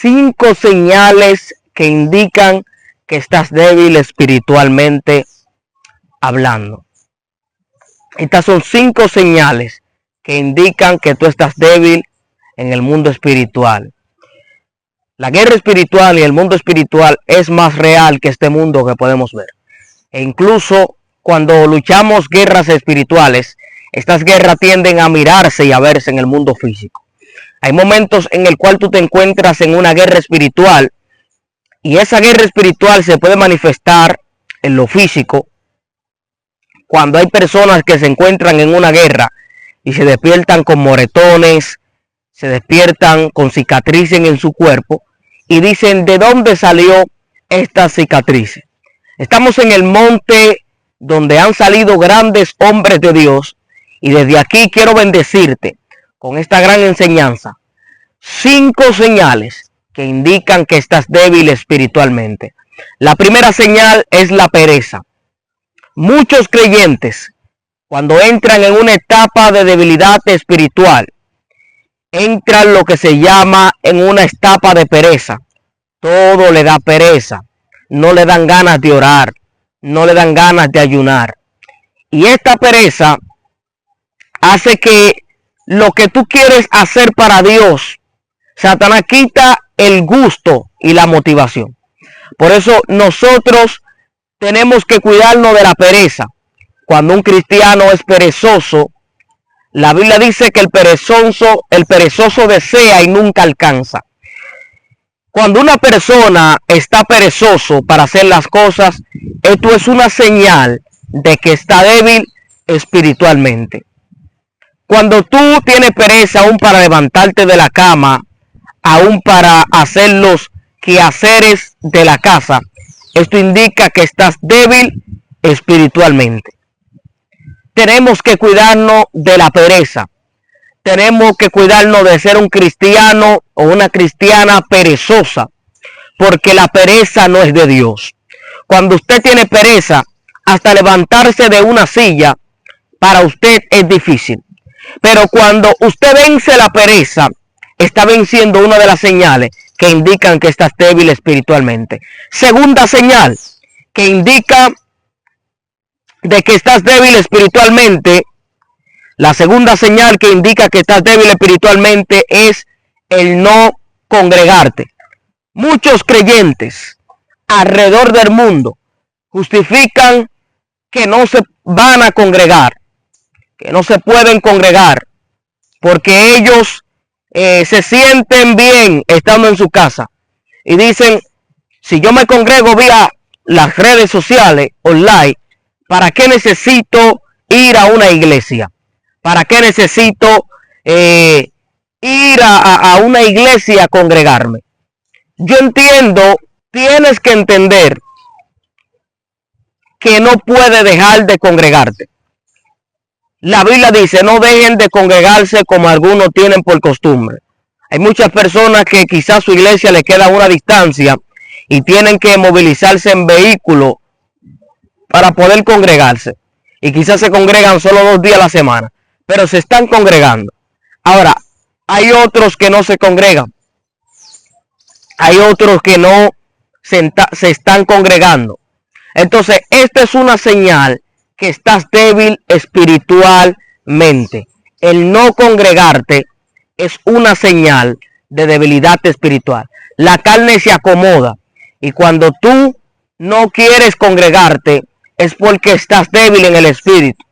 5 señales que indican que estás débil espiritualmente hablando. Estas son 5 señales que indican que tú estás débil en el mundo espiritual. La guerra espiritual y el mundo espiritual es más real que este mundo que podemos ver. E incluso cuando luchamos guerras espirituales, estas guerras tienden a mirarse y a verse en el mundo físico. Hay momentos en el cual tú te encuentras en una guerra espiritual y esa guerra espiritual se puede manifestar en lo físico. Cuando hay personas que se encuentran en una guerra y se despiertan con moretones, se despiertan con cicatrices en su cuerpo y dicen, ¿de dónde salió esta cicatriz? Estamos en el monte donde han salido grandes hombres de Dios y desde aquí quiero bendecirte con esta gran enseñanza. 5 señales que indican que estás débil espiritualmente. La primera señal es la pereza. Muchos creyentes, cuando entran en una etapa de debilidad espiritual, entran lo que se llama en una etapa de pereza. Todo le da pereza. No le dan ganas de orar. No le dan ganas de ayunar. Y esta pereza hace que lo que tú quieres hacer para Dios, Satanás quita el gusto y la motivación. Por eso nosotros tenemos que cuidarnos de la pereza. Cuando un cristiano es perezoso, la Biblia dice que el perezoso desea y nunca alcanza. Cuando una persona está perezoso para hacer las cosas, esto es una señal de que está débil espiritualmente. Cuando tú tienes pereza aún para levantarte de la cama, aún para hacer los quehaceres de la casa, esto indica que estás débil espiritualmente. Tenemos que cuidarnos de la pereza. Tenemos que cuidarnos de ser un cristiano o una cristiana perezosa, porque la pereza no es de Dios. Cuando usted tiene pereza, hasta levantarse de una silla, para usted es difícil. Pero cuando usted vence la pereza, está venciendo una de las señales que indican que estás débil espiritualmente. Segunda señal que indica de que estás débil espiritualmente, la segunda señal que indica que estás débil espiritualmente es el no congregarte. Muchos creyentes alrededor del mundo justifican que no se van a congregar, que no se pueden congregar, porque ellos se sienten bien estando en su casa. Y dicen, si yo me congrego vía las redes sociales online, ¿para qué necesito ir a una iglesia? ¿Para qué necesito ir a una iglesia a congregarme? Yo entiendo, tienes que entender que no puedes dejar de congregarte. La Biblia dice, no dejen de congregarse como algunos tienen por costumbre. Hay muchas personas que quizás su iglesia le queda a una distancia y tienen que movilizarse en vehículo para poder congregarse. Y quizás se congregan solo 2 días a la semana, pero se están congregando. Ahora, hay otros que no se congregan. Hay otros que no se están congregando. Entonces, esta es una señal que estás débil espiritualmente. El no congregarte es una señal de debilidad espiritual. La carne se acomoda y cuando tú no quieres congregarte es porque estás débil en el espíritu.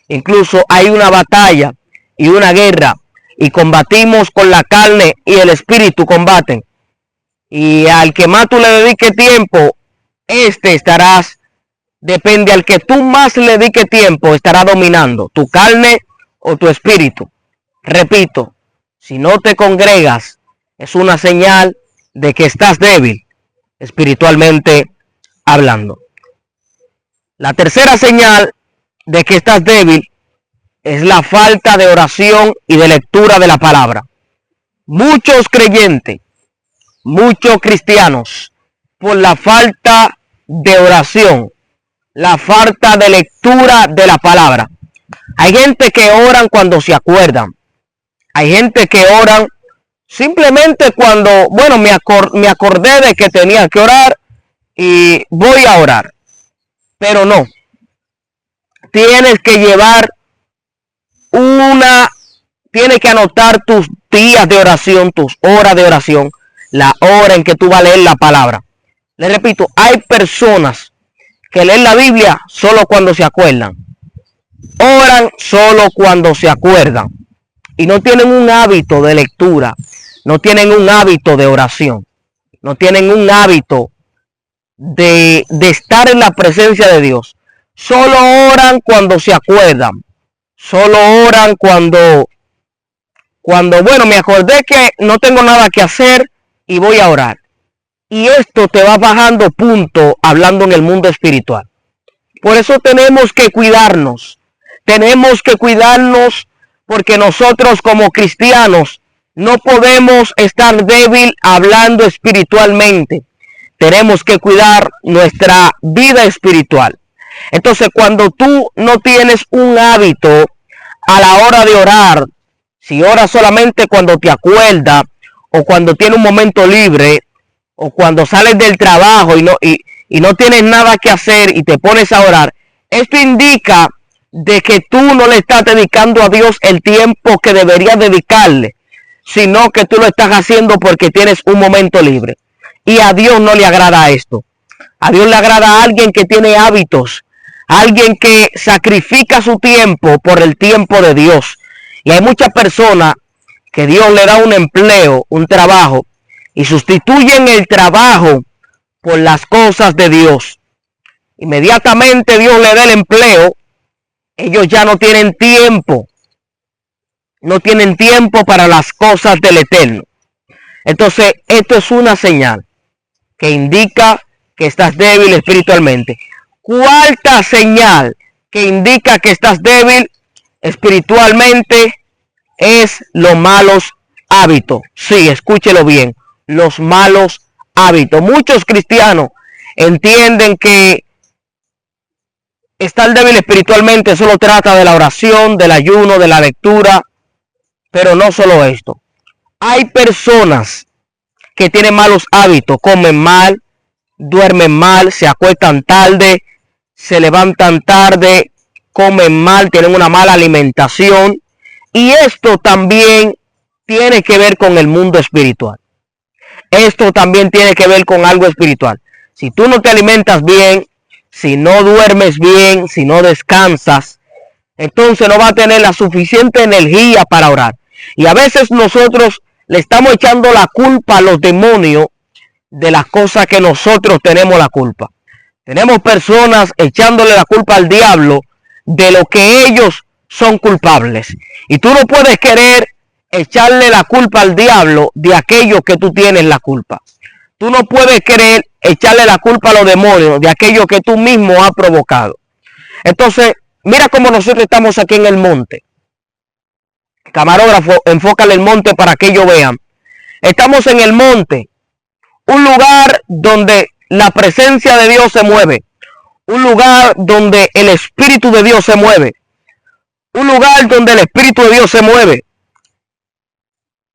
Incluso hay una batalla y una guerra y combatimos con la carne y el espíritu combaten. Y al que más tú le dediques tiempo, depende al que tú más le dediques tiempo, estará dominando tu carne o tu espíritu. Repito, si no te congregas, es una señal de que estás débil espiritualmente hablando. La tercera señal de que estás débil es la falta de oración y de lectura de la palabra. Muchos creyentes, muchos cristianos, por la falta de oración, la falta de lectura de la palabra. Hay gente que oran cuando se acuerdan. Hay gente que oran Simplemente cuando, bueno, me acordé de que tenía que orar y voy a orar. Pero no, tienes que llevar una, tienes que anotar tus días de oración, tus horas de oración, la hora en que tú vas a leer la palabra. Le repito, hay personas que leen la Biblia solo cuando se acuerdan, oran solo cuando se acuerdan y no tienen un hábito de lectura, no tienen un hábito de oración, no tienen un hábito de estar en la presencia de Dios. Solo oran cuando se acuerdan, solo oran cuando, bueno, me acordé que no tengo nada que hacer y voy a orar. Y esto te va bajando punto hablando en el mundo espiritual. Por eso tenemos que cuidarnos. Tenemos que cuidarnos porque nosotros como cristianos no podemos estar débil hablando espiritualmente. Tenemos que cuidar nuestra vida espiritual. Entonces, cuando tú no tienes un hábito a la hora de orar, si oras solamente cuando te acuerdas o cuando tienes un momento libre o cuando sales del trabajo y no tienes nada que hacer y te pones a orar, esto indica de que tú no le estás dedicando a Dios el tiempo que deberías dedicarle, sino que tú lo estás haciendo porque tienes un momento libre. Y a Dios no le agrada esto. A Dios le agrada a alguien que tiene hábitos, a alguien que sacrifica su tiempo por el tiempo de Dios. Y hay muchas personas que Dios le da un empleo, un trabajo, y sustituyen el trabajo por las cosas de Dios. Inmediatamente Dios le da el empleo, ellos ya no tienen tiempo. No tienen tiempo para las cosas del Eterno. Entonces, esto es una señal que indica que estás débil espiritualmente. Cuarta señal que indica que estás débil espiritualmente es los malos hábitos. Sí, escúchelo bien, los malos hábitos. Muchos cristianos entienden que estar débil espiritualmente solo trata de la oración, del ayuno, de la lectura, pero no solo esto. Hay personas que tienen malos hábitos, comen mal, duermen mal, se acuestan tarde, se levantan tarde, comen mal, tienen una mala alimentación. Y esto también tiene que ver con el mundo espiritual. Esto también tiene que ver con algo espiritual. Si tú no te alimentas bien, si no duermes bien, si no descansas, entonces no va a tener la suficiente energía para orar. Y a veces nosotros le estamos echando la culpa a los demonios de las cosas que nosotros tenemos la culpa. Tenemos personas echándole la culpa al diablo de lo que ellos son culpables. Y tú no puedes querer echarle la culpa al diablo de aquello que tú tienes la culpa. Tú no puedes querer echarle la culpa a los demonios de aquello que tú mismo has provocado. Entonces, mira cómo nosotros estamos aquí en el monte. Camarógrafo, enfócale el monte para que ellos vean. Estamos en el monte, un lugar donde la presencia de Dios se mueve, un lugar donde el Espíritu de Dios se mueve, un lugar donde el Espíritu de Dios se mueve.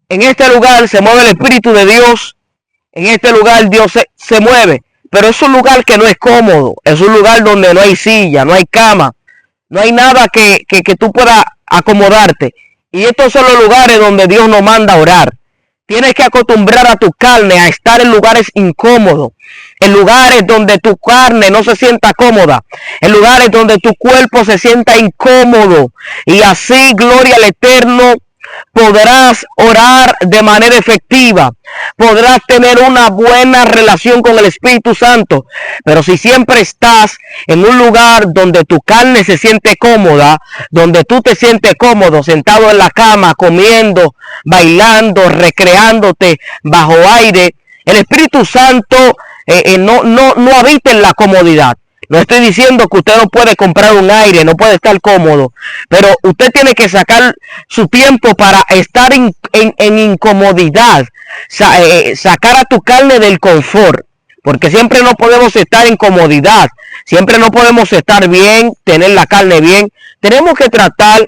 En este lugar se mueve el Espíritu de Dios, en este lugar Dios se mueve, pero es un lugar que no es cómodo, es un lugar donde no hay silla, no hay cama, no hay nada que tú puedas acomodarte. Y estos son los lugares donde Dios nos manda a orar. Tienes que acostumbrar a tu carne a estar en lugares incómodos, en lugares donde tu carne no se sienta cómoda, en lugares donde tu cuerpo se sienta incómodo. Y así, gloria al Eterno, podrás orar de manera efectiva, podrás tener una buena relación con el Espíritu Santo. Pero si siempre estás en un lugar donde tu carne se siente cómoda, donde tú te sientes cómodo sentado en la cama, comiendo, bailando, recreándote bajo aire, el Espíritu Santo no habita en la comodidad. No estoy diciendo que usted no puede comprar un aire, no puede estar cómodo, pero usted tiene que sacar su tiempo para estar en incomodidad, sacar a tu carne del confort, porque siempre no podemos estar en comodidad, siempre no podemos estar bien, tener la carne bien. Tenemos que tratar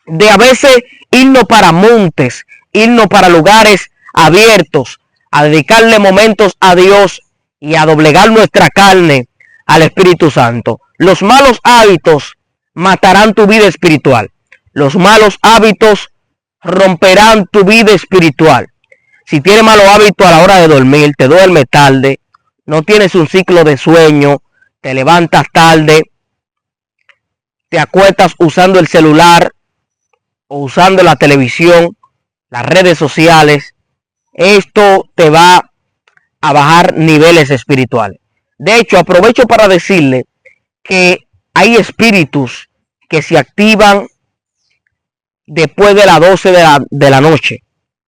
de a veces irnos para montes, irnos para lugares abiertos, a dedicarle momentos a Dios y a doblegar nuestra carne al Espíritu Santo. Los malos hábitos matarán tu vida espiritual. Los malos hábitos romperán tu vida espiritual. Si tienes malos hábitos a la hora de dormir, te duermes tarde, no tienes un ciclo de sueño, te levantas tarde, te acuestas usando el celular o usando la televisión, las redes sociales, esto te va a bajar niveles espirituales. De hecho, aprovecho para decirle que hay espíritus que se activan después de las 12 de la noche.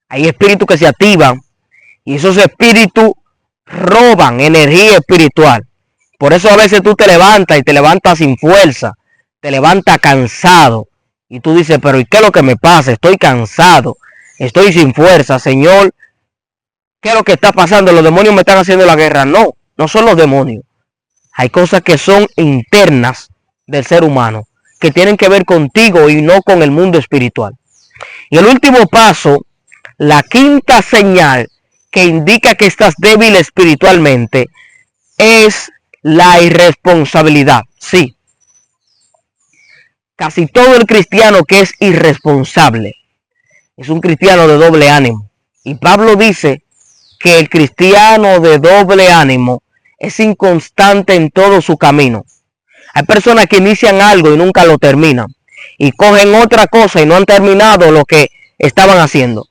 Hay espíritus que se activan y esos espíritus roban energía espiritual. Por eso a veces tú te levantas y te levantas sin fuerza, te levantas cansado y tú dices, pero ¿y qué es lo que me pasa? Estoy cansado, estoy sin fuerza, Señor. ¿Qué es lo que está pasando? ¿Los demonios me están haciendo la guerra? No, no son los demonios. Hay cosas que son internas del ser humano, que tienen que ver contigo y no con el mundo espiritual. Y el último paso, la quinta señal que indica que estás débil espiritualmente, es la irresponsabilidad. Sí, casi todo el cristiano que es irresponsable es un cristiano de doble ánimo. Y Pablo dice que el cristiano de doble ánimo es inconstante en todo su camino. Hay personas que inician algo y nunca lo terminan, y cogen otra cosa y no han terminado lo que estaban haciendo.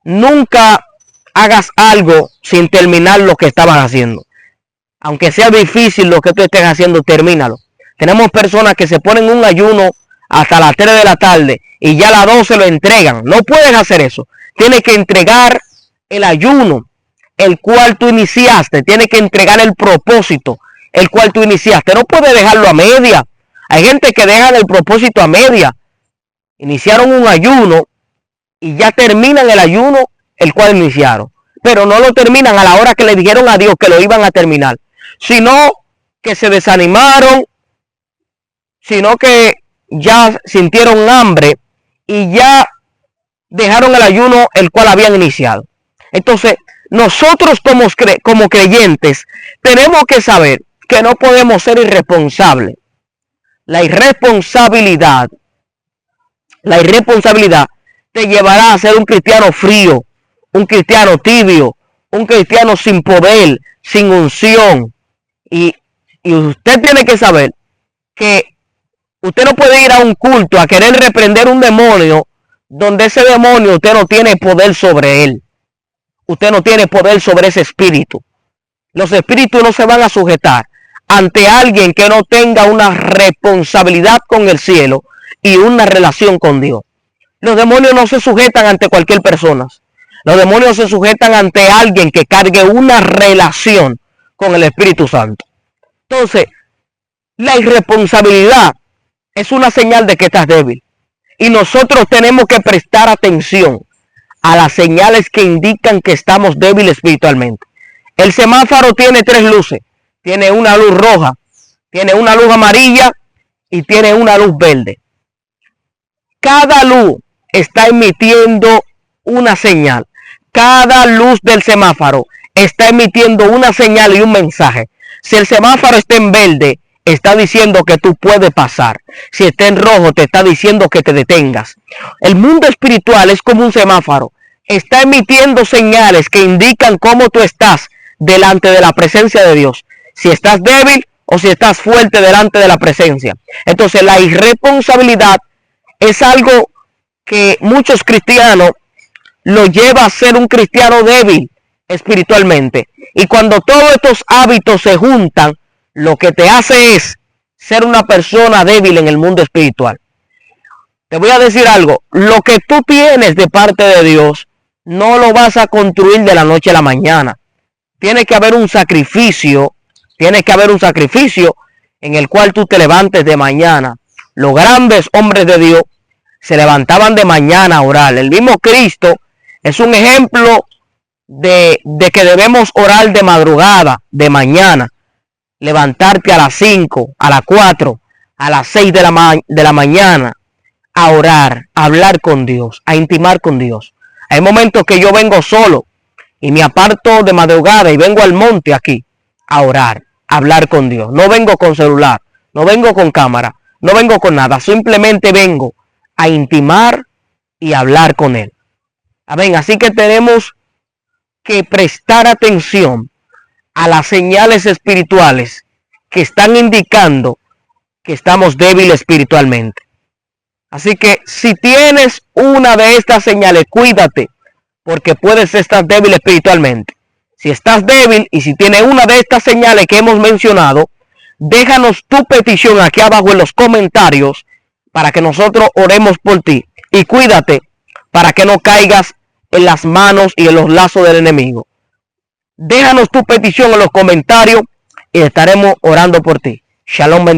Nunca hagas algo sin terminar lo que estaban haciendo. Aunque sea difícil lo que tú estés haciendo, termínalo. Tenemos personas que se ponen un ayuno hasta las 3 de la tarde y ya a las 12 lo entregan. No puedes hacer eso. Tienes que entregar el ayuno, el cual tú iniciaste. Tienes que entregar el propósito, el cual tú iniciaste. No puedes dejarlo a media. Hay gente que deja el propósito a media. Iniciaron un ayuno y ya terminan el ayuno el cual iniciaron, pero no lo terminan a la hora que le dijeron a Dios que lo iban a terminar, sino que se desanimaron, sino que ya sintieron hambre y ya dejaron el ayuno el cual habían iniciado. Entonces nosotros como creyentes tenemos que saber que no podemos ser irresponsables. La irresponsabilidad te llevará a ser un cristiano frío, un cristiano tibio, un cristiano sin poder, sin unción. Y usted tiene que saber que usted no puede ir a un culto a querer reprender un demonio donde ese demonio usted no tiene poder sobre él. Usted no tiene poder sobre ese espíritu. Los espíritus no se van a sujetar ante alguien que no tenga una responsabilidad con el cielo y una relación con Dios. Los demonios no se sujetan ante cualquier persona. Los demonios se sujetan ante alguien que cargue una relación con el Espíritu Santo. Entonces, la irresponsabilidad es una señal de que estás débil. Y nosotros tenemos que prestar atención a las señales que indican que estamos débiles espiritualmente. El semáforo tiene 3 luces. Tiene una luz roja, tiene una luz amarilla y tiene una luz verde. Cada luz está emitiendo una señal. Cada luz del semáforo está emitiendo una señal y un mensaje. Si el semáforo está en verde, está diciendo que tú puedes pasar. Si está en rojo, te está diciendo que te detengas. El mundo espiritual es como un semáforo. Está emitiendo señales que indican cómo tú estás delante de la presencia de Dios. Si estás débil o si estás fuerte delante de la presencia. Entonces la irresponsabilidad es algo que muchos cristianos lo lleva a ser un cristiano débil espiritualmente. Y cuando todos estos hábitos se juntan, lo que te hace es ser una persona débil en el mundo espiritual. Te voy a decir algo, lo que tú tienes de parte de Dios, no lo vas a construir de la noche a la mañana. Tiene que haber un sacrificio en el cual tú te levantes de mañana. Los grandes hombres de Dios se levantaban de mañana a orar. El mismo Cristo es un ejemplo de que debemos orar de madrugada, de mañana. Levantarte a las 5, a las 4, a las 6 de la mañana a orar, a hablar con Dios, a intimar con Dios, Hay momentos que yo vengo solo y me aparto de madrugada y vengo al monte aquí a orar, a hablar con Dios. No vengo con celular, no vengo con cámara, no vengo con nada. Simplemente vengo a intimar y hablar con Él. Amén. Así que tenemos que prestar atención a las señales espirituales que están indicando que estamos débiles espiritualmente. Así que si tienes una de estas señales, cuídate, porque puedes estar débil espiritualmente. Si estás débil y si tienes una de estas señales que hemos mencionado, déjanos tu petición aquí abajo en los comentarios para que nosotros oremos por ti. Y cuídate para que no caigas en las manos y en los lazos del enemigo. Déjanos tu petición en los comentarios y estaremos orando por ti. Shalom, bendiciones.